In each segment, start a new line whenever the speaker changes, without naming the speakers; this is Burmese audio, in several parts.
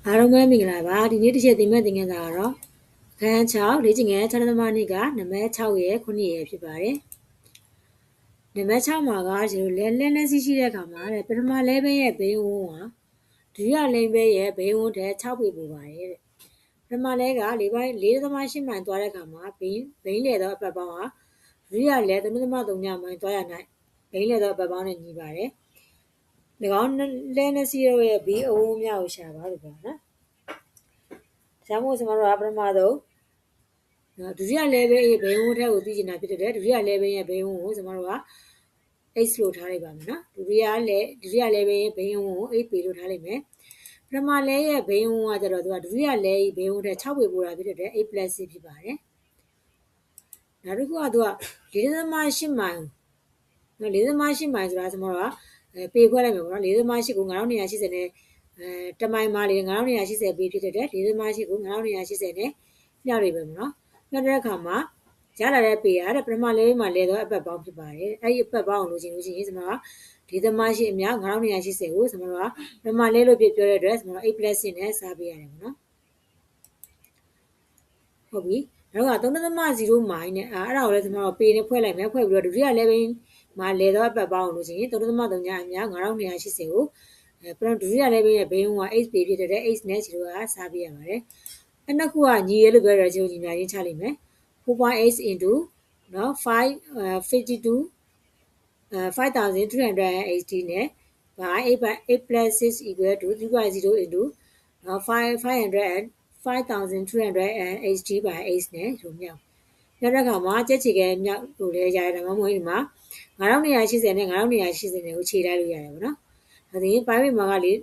အားလုံးပဲမင်္ဂလာပါဒီနေ့တစ်ချက်သင်မဲ့သင်ခန်းစာကတော့အခန်း6လေ့ကျင့်ခန်း6သမနေ့ကနံပါတ်6ရဲ့9ရဲ့ဖြစ်ပါတယ်နံပါတ်6မှာကကျွန်တော်လဲစီရှိတဲ့အခါမှာပထမလဲဘဲရဲ့ဘိန်းဝန်းဟာဒုတိယလဲဘဲရဲ့ဘိန်းဝန်းတဲ့6ပေပိုပါတယ်တဲ့ပထမလဲက4.8မိုင်သွားတဲ့အခါမှာဘိန်းလေတော့အပတ်ပေါင်းဟာဒုတိယလဲ3.3မိုင်သွားရနိုင်ဘိန်းလေတော့အပတ်ပေါင်းနဲ့ညီပါတယ်၎င်းလဲနဲ့စီရဲ့ဘီအဝန်းများကိုရှာပါလို့ပြောတာနော်ဒါကြောင့်မို့ကျွန်တော်တို့ကပထမဆုံးဒုတိယ level ရဲ့ဘိန်းဝန်းထက်ကိုသိချင်တာဖြစ်တဲ့ဒုတိယ level ရဲ့ဘိန်းဝန်းကိုကျွန်တော်တို့က x လို့ထားလိုက်ပါမယ်နော်ဒုတိယ level ရဲ့ဘိန်းဝန်းကို8ပေလို့ထားလိုက်မယ်ပထမ level ရဲ့ဘိန်းဝန်းကကျတော့သူကဒုတိယ level ရဲ့ဘိန်းဝန်းထက်6ပေပိုတာဖြစ်တဲ့8 plus 6ဖြစ်ပါတယ်နောက်တစ်ခုကသူက4.8မိုင်နော်4.8မိုင်ဆိုတာကျွန်တော်တို့ကပေခွဲလိုက်မယ်ပေါ့နော်4.8ကို9280နဲ့တမိုင်မှာလေ9280ပေဖြစ်တဲ့4.8ကို9280နဲ့ညှောက်လိုက်ပဲပေါ့နော်ညှောက်တဲ့အခါမှာရလာတဲ့ပေရတဲ့ပထမလေးမှာလဲတော့အပတ်ပေါင်းဖြစ်ပါတယ်အဲ့ဒီအပတ်ပေါင်းကိုလိုချင်လို့ရှိရင်ကျွန်တော်က4.8အမြောက်9280ကိုကျွန်တော်ကပထမလဲလို့ပြောတဲ့အတွက်ကျွန်တော်8 plus နဲ့စားပေးရတယ်ပေါ့နော်ဟုတ်ပြီနောက်က3.0မိုင်နဲ့အဲ့ဒါကိုလည်းကျွန်တော်ပေနဲ့ဖွဲ့လိုက်မယ်ဖွဲ့ပြီးတော့ဒုတိယ level မှာလဲတော့အပတ်ပေါင်းကိုလိုချင်ရင်3.3အမြောက်9280ကိုပထမဒုတိယ level ရဲ့ဘိန်းဝန်းက8ပေဖြစ်တဲ့8နဲ့0ကစားပေးရပါတယ်အဲ့နှစ်ခုကညီရဲလို့ပြောရတဲ့ညီများချင်းချလိုက်မယ်4.8 into နော်552 5380နဲ့ by 8 plus 6 equal to 3.0 into 5380 by 8နဲ့လို့မြောက်နောက်တစ်ခါမှာကြက်ချီကဲမြောက်လို့လည်းရတယ်ဒါမှမဟုတ်ဒီမှာ9280နဲ့9280နဲ့ကိုခြေလိုက်လို့ရတယ်ပေါ့နော်ဒါဆိုရင်ပိုင်းမှာကလေ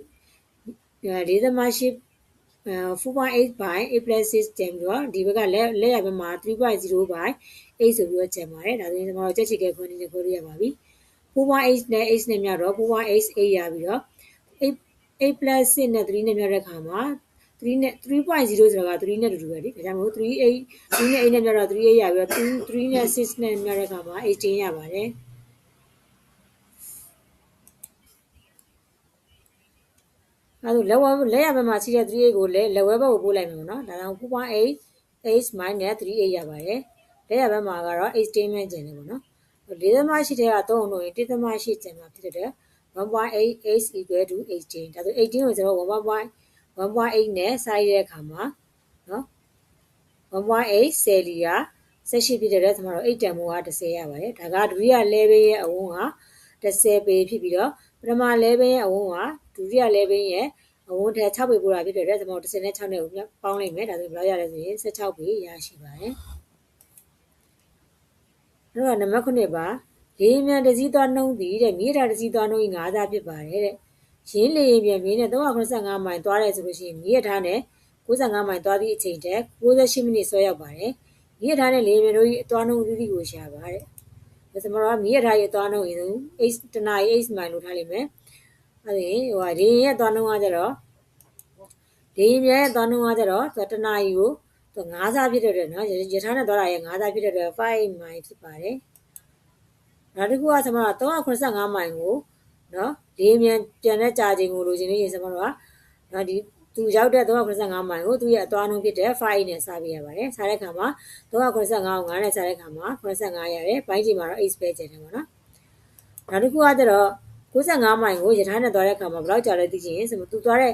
4.8 4.8 by 8 plus 6ကျန်ပြီးတော့ဒီဘက်ကလက်ရဘက်မှာ3.0 by 8ဆိုပြီးတော့ကျန်ပါတယ်ဒါဆိုရင်ကျွန်တော်တို့ကြက်ချီကဲခွန်းနေခိုးလို့ရပါပြီ4.8နဲ့8နဲ့မြောက်တော့4.8 8ရပြီးတော့8 plus 6နဲ့3နဲ့မြောက်တဲ့အခါမှာ3နဲ့ 3.0 ဆိုတာက3နဲ့တူတူပဲလေဒါကြောင့်မို့3နဲ့8နဲ့မြောက်တော့3ရပြီးတော့3နဲ့6နဲ့မြောက်တဲ့အခါမှာ18ရပါတယ်အဲ့ဒါလက်ရဘက်မှာရှိတဲ့3ကိုလည်းလက်ဝဲဘက်ကိုပို့လိုက်မယ်နော်ဒါကြောင့် 4.8 8 minus 3 ရပါတယ်လက်ရဘက်မှာကတော့18ပဲကျန်တယ်ပေါ့နော်4.8ထဲက3အောင်လို့ရင်1.8ကျန်မှာဖြစ်တဲ့ 1.8 8 equal to 18ဒါဆို18ကိုကျွန်တော်1.8နဲ့စာရတဲ့အခါမှာနော်1.8 ဆယ်လီယာ18ဖြစ်တဲ့ကျွန်တော်တို့8တန်မိုးက10ရပါတယ်ဒါကဒုတိယ level ရဲ့အဝန်းက10ပေဖြစ်ပြီးတော့ပထမ level ရဲ့အဝန်းကဒုတိယ level ရဲ့အဝန်းထက်6ပေပိုတာဖြစ်တဲ့ကျွန်တော်10နဲ့6နဲ့ကိုပေါင်းလိုက်မယ်ဒါဆိုဘယ်လောက်ရလဲဆိုရင်16ပေရရှိပါတယ်နောက်နံပါတ်9ပါလေမြန်တစည်းသွားနှုံးသည်တဲ့မြေထားတစည်းသွားနှုံးကြီး9စားဖြစ်ပါတယ်တဲ့ရင်းလေပြန်မြေနဲ့385မိုင်သွားတယ်ဆိုလို့ရှိရင်မြေထားနဲ့95မိုင်သွားသည့်အချိန်တည်း68မိနစ်ဆွဲရောက်ပါတယ်မြေထားနဲ့လေမြန်တို့ကြီးသွားနှုံးသီးကိုရှာပါတဲ့ဒါဆိုတော့မြေထားရဲ့သွားနှုံးရင်8တနာရီ8မိုင်လို့ထားလိုက်မယ်အဲ့ဒီဟိုရေရဲ့သွားနှုံးကကြတော့လေမြန်ရဲ့သွားနှုံးကကြတော့တနာရီကို9စားဖြစ်တဲ့နော်ရထားနဲ့သွားတာရဲ့9စားဖြစ်တဲ့5မိုင်ဖြစ်ပါတယ်နောက်တစ်ခုကကျွန်တော်က385မိုင်ကိုနော်လေမြန်ပြန်တဲ့ကြာချိန်ကိုလိုချင်လို့ရင်ကျွန်တော်ကနော်ဒီသူရောက်တဲ့385မိုင်ကိုသူ့ရဲ့အသွားနှုန်းဖြစ်တဲ့5နဲ့စားပေးရပါတယ်စားတဲ့အခါမှာ385ကို9နဲ့စားတဲ့အခါမှာ85ရတယ်ပိုင်းချိန်မှာတော့8ပဲကျန်တယ်ပေါ့နော်နောက်တစ်ခုကကျတော့95မိုင်ကိုရထားနဲ့သွားတဲ့အခါမှာဘယ်လောက်ကြာလဲသိချင်ရင်သူသွားတဲ့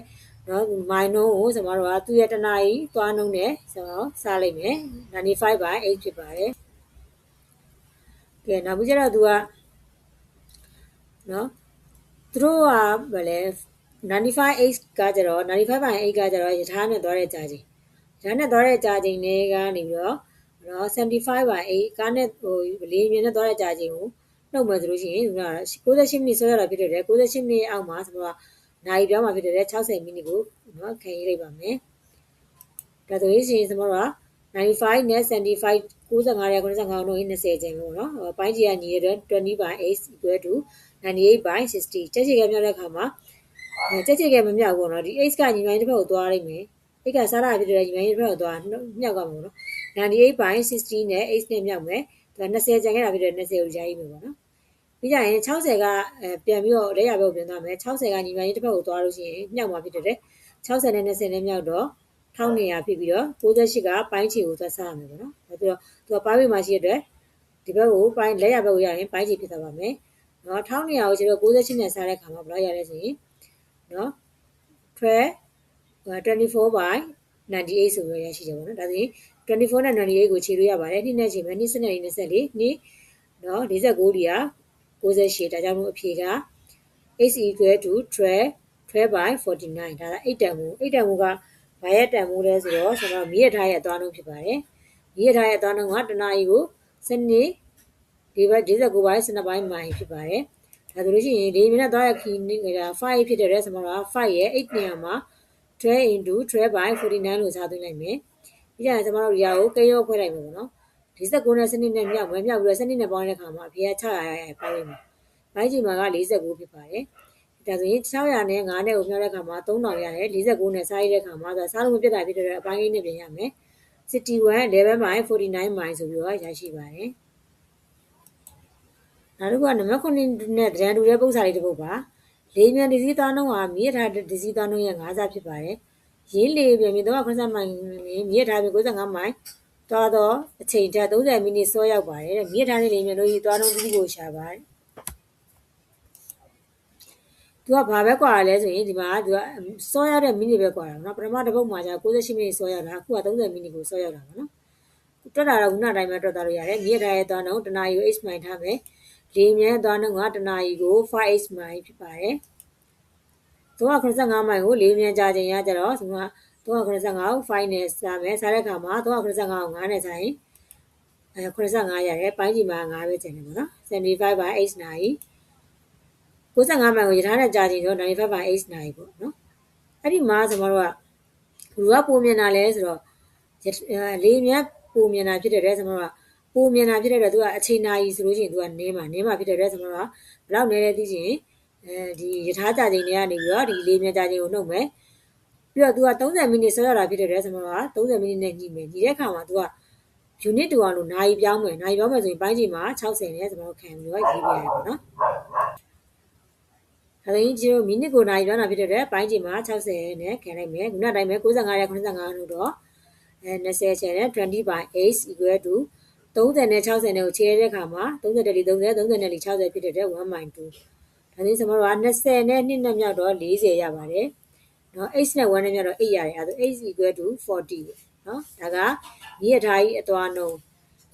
နော်မိုင်နှုန်းကိုကျွန်တော်တို့ကသူ့ရဲ့တနာရီသွားနှုန်းနဲ့ကျွန်တော်စားလိုက်မယ်95 by 8ဖြစ်ပါတယ်ကဲနောက်ပြီးကျတော့သူကနော်သူတို့ကဗလဲ95 8ကကြတော့95 by 8ကကြတော့ရထားနဲ့သွားတဲ့ကြာချိန်ရထားနဲ့သွားတဲ့ကြာချိန်တွေကနေပြီးတော့နော်75 by 8ကားနဲ့ဟိုလေမြင်နဲ့သွားတဲ့ကြာချိန်ကိုနှုတ်မယ်ဆိုလို့ရှိရင်က68မိနစ်ဆွဲရတာဖြစ်တဲ့68မိနစ်အောက်မှာဆိုတော့နိုင်ပြောင်းမှာဖြစ်တဲ့60မိနစ်ကိုနော်ခံရလိုက်ပါမယ်ဒါဆိုရင်ကျွန်တော်က95နဲ့75 95နဲ့95တို့20ကျန်လို့နော်ပိုင်းကြီးကညီရတဲ့20 by 8 equal to 98 by 60ချက်ချေကမြောက်တဲ့အခါမှာချက်ချေကမမြောက်ဘူးနော်ဒီ x ကညီမတစ်ဖက်ကိုသွားလိုက်မယ် x ကစားတာဖြစ်တဲ့ညီမတစ်ဖက်ကိုသွားမြောက်ကမှာနော်98 by 60နဲ့ x နဲ့မြောက်မယ်ဒါ20ကျန်ခဲ့တာဖြစ်တဲ့20ကိုရိုက်မယ်ပေါ့နော်ပြီးကြရင်60ကပြန်ပြီးတော့လက်ရဘက်ကိုပြန်သွားမယ်60ကညီမတစ်ဖက်ကိုသွားလို့ရှိရင်မြောက်မှာဖြစ်တဲ့ 60နဲ့20နဲ့မြောက်တော့1200ဖြစ်ပြီးတော့68ကပိုင်းချီကိုသွားစားရမယ်ပေါ့နော်။ဒါပြီးတော့သူကပိုင်းဝေးမှာရှိတဲ့အတွက်ဒီဘက်ကိုပိုင်းလက်ရဘက်ကိုရရင်ပိုင်းချီဖြစ်သွားပါမယ်။နော်1200ကိုကျွန်တော်68နဲ့စားတဲ့ခါမှာဘယ်လောက်ရလဲဆိုရင်နော်24 by 98ဆိုပြီးရရှိတယ်ပေါ့နော်။ဒါဆိုရင်24နဲ့98ကိုခြေလို့ရပါတယ်။နှစ်နဲ့ခြေမယ်နှစ်စနဲ့24နှစ်နော်49ဒီဟာ68ဒါကြောင့်မို့အဖြေက x equal to 12 by 49ဒါက8တန်မို့8တန်မို့ကဘာရဲ့တန်မို့လဲဆိုတော့ကျွန်တော်မီးရထားရဲ့အသွားနှုန်းဖြစ်ပါတယ်မီးရထားရဲ့အသွားနှုန်းကတနာရီကိုစနစ်ဒီဘက်49ပိုင်း12ပိုင်းမိုင်ဖြစ်ပါတယ်ဒါဆိုလို့ရှိရင်ဒီမိနစ်သွားရခီးနေတာ5ဖြစ်တဲ့ဆိုတော့5ရဲ့8နေရာမှာ12 into 12 by 49လို့စားသွင်းလိုက်မယ်ပြီးကြရင်ကျွန်တော်တို့ဒီဟာကိုကရောခွဲလိုက်မယ်ပေါ့နော်49နဲ့စနစ်နဲ့မြောက်ပြီးတော့စနစ်နဲ့ပေါင်းတဲ့အခါမှာအဖြေက600ရပိုင်းလိမ့်မယ်ပိုင်းကြီးမှာက49ဖြစ်ပါတယ်ဒါဆိုရင်600နဲ့9နဲ့ကိုမြောက်တဲ့အခါမှာ3000ရတယ်49နဲ့စားရတဲ့အခါမှာဆိုစားလို့မပြတ်တာဖြစ်တဲ့အပိုင်းလေးနဲ့ပြင်ရမယ်61 11 by 49 by ဆိုပြီးတော့ရရှိပါတယ်နောက်တစ်ခုကနံပါတ်9နဲ့တရန်တူတဲ့ပုံစံလေးတစ်ပုဒ်ပါလေးမြန်ဒီစီးသားနှုန်းဟာမြစ်ထားတဲ့ဒီစီးသားနှုန်းရဲ့5ဆဖြစ်ပါတယ်ရင်းလေးပြင်ပြီး390မိုင်မြစ်ထားပြီး95မိုင်သွားတော့အချိန်ထက်30မိနစ်စောရောက်ပါတယ်တဲ့မြစ်ထားတဲ့လေးမြန်တို့ဒီသွားနှုန်းဒီကိုရှာပါတယ်သူကဘာပဲကွာလဲဆိုရင်ဒီမှာသူကစောရောက်တဲ့မိနစ်ပဲကွာတာနော်ပထမတစ်ပုဒ်မှာကျ68မိနစ်စောရောက်တာအခုက30မိနစ်ကိုစောရောက်တာပါနော်တွက်တာတော့ခုနတိုင်းမှာတွက်သွားလို့ရတယ်မြစ်ထားရဲ့သွားနှုန်းတနာရီကို h မိုင်ထားမယ်လေးမြန်သွားနှုန်းကတနာရီကို 5h မိုင်ဖြစ်ပါတယ်385မိုင်ကိုလေးမြန်ကြာချိန်ရကြတော့ဒီမှာ385ကို5နဲ့စားမယ်စားတဲ့အခါမှာ385ကို9နဲ့စားရင်85ရတယ်ပိုင်းကြီးမှာ9ပဲကျန်တယ်ပေါ့နော်75 by 8နာရီ95မိုင်ကိုရထားနဲ့ကြာချိန်တော့95 by 8နာရီပေါ့နော်အဲ့ဒီမှာကျွန်တော်တို့ကဘလူကပုံမြင်တာလဲဆိုတော့လေးမြန်ပုံမြင်တာဖြစ်တဲ့ကျွန်တော်တို့ကပုံမြင်တာဖြစ်တဲ့အတွက်သူကအချိန်နာရီဆိုလို့ရှိရင်သူကနင်းမှာဖြစ်တဲ့အတွက်ကျွန်တော်တို့ကဘယ်လောက်နဲလဲသိချင်ဒီရထားကြာချိန်တွေကနေပြီးတော့ဒီလေးမြန်ကြာချိန်ကိုနှုတ်မယ်ပြီးတော့သူက30မိနစ်ဆောရတာဖြစ်တဲ့အတွက်ကျွန်တော်တို့က30မိနစ်နဲ့ညှိမယ်ညီတဲ့အခါမှာသူက unit တူအောင်လို့နာရီပြောင်းမယ်ဆိုရင်ပိုင်းချိန်မှာ60နဲ့ကျွန်တော်တို့ခံပြီးတော့ရေးပြရတယ်ပေါ့နော်ဒါဆိုရင်ကျတော့မိနစ်ကိုနာရီပြောင်းတာဖြစ်တဲ့အတွက်ပိုင်းချိန်မှာ60နဲ့ခံလိုက်မယ်ခုနတိုင်းပဲ95နဲ့85လို့တော့20ချင်နဲ့20 by 8 equal to 30နဲ့60နဲ့ကိုခြေရတဲ့အခါမှာ30နဲ့30 30နဲ့60ဖြစ်တဲ့အတွက် 1/2 ဒါဆိုရင်ကျွန်တော်တို့က20နဲ့2နဲ့မြောက်တော့40ရပါတယ်နော်8နဲ့1နဲ့မြောက်တော့8ရတယ်အဲဒါဆို8 equal to 40နော်ဒါကမြည့်ထားကြီးအသွားနှုန်း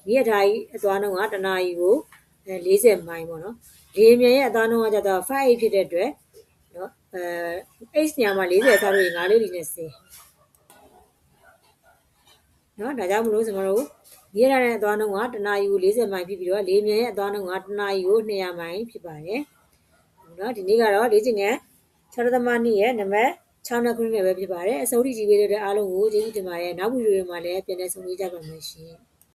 မြည့်ထားကြီးအသွားနှုန်းကတနာရီကို40မိုင်ပေါ့နော်လေးမြန်ရဲ့အသွားနှုန်းကကျတော့5ဖြစ်တဲ့အတွက်နော်8ညမှာ40ထားလို့5လေးလေးနဲ့10နော်ဒါကြောင့်မလို့ကျွန်တော်တို့မြည့်ထားတဲ့အသွားနှုန်းကတနာရီကို40မိုင်ဖြစ်ပြီးတော့လေးမြန်ရဲ့အသွားနှုန်းကတနာရီကို200မိုင်ဖြစ်ပါတယ်နော်ဒီနေ့ကတော့လေ့ကျင့်ခန်း6.2ရဲ့နံပါတ်6နဲ့9နဲ့ပဲဖြစ်ပါတယ်အစိုးရကြီးပေးတဲ့အားလုံးကိုကျေးဇူးတင်ပါတယ်နောက်ဗီဒီယိုတွေမှာလည်းပြန်လည်ဆုံတွေ့ကြပါမယ်ရှင်